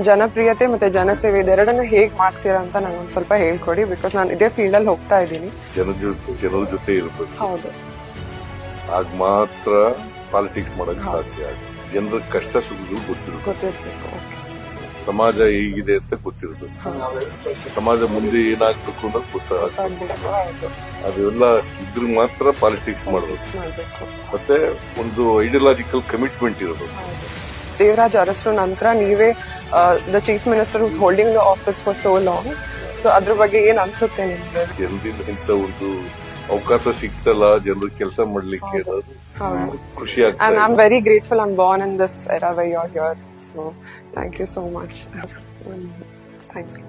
ಜನಪ್ರಿಯತೆ ಮತ್ತೆ ಜನಸೇವೆ ಇದೆರಡನ್ನ ಹೇಗ್ ಮಾಡ್ತೀರಾ ಅಂತ ನಂಗೊಂದ್ ಸ್ವಲ್ಪ ಹೇಳ್ಕೊಡಿ. ಬಿಕಾಸ್ ನಾನು ಇದೇ ಫೀಲ್ಡ್ ಅಲ್ಲಿ ಹೋಗ್ತಾ ಇದ್ದೀನಿ. ಜನರ ಜೊತೆ ಇರಬೇಕು. ಹೌದು, ಆಗ ಮಾತ್ರ ಪಾಲಿಟಿಕ್ಸ್ ಮಾಡಕ್ ಸಾಧ್ಯ. ಜನರ ಕಷ್ಟ ಸುಖಗಳು ಗೊತ್ತಿರ್ಬೇಕು. ಸಮಾಜ ಹೇಗಿದೆ ಅಂತ ಗೊತ್ತಿರಬೇಕು. ಸಮಾಜ ಮುಂದೆ ಏನಾಗ್ಬೇಕು ಅನ್ನೋದು ಗೊತ್ತಾಗಬೇಕು. ಅದೆಲ್ಲ ಇದ್ರ ಮಾತ್ರ ಪಾಲಿಟಿಕ್ಸ್ ಮಾಡಬೇಕು. ಮತ್ತೆ ಒಂದು ಐಡಿಯಾಲಜಿಕಲ್ ಕಮಿಟ್ಮೆಂಟ್ ಇರಬೇಕು. ದೇವರಾಜ್ ಅರಸರು ನಂತರ ನೀವೇ the chief minister who's holding the office for so long. So ಅದ್ರ ಬಗ್ಗೆ ಏನ್ ಅನ್ಸುತ್ತೆ ನಿಮ್ಗೆ? ಜನರಿಂದ ಇಂತ ಒಂದು ಅವಕಾಶ ಸಿಗ್ತಲ್ಲ ಜನರು ಕೆಲಸ ಮಾಡ್ಲಿಕ್ಕೆ, ಖುಷಿ ಆಗ್ತದೆ. And I'm very grateful I'm born in this era where you're here. So thank you so much. Thank you.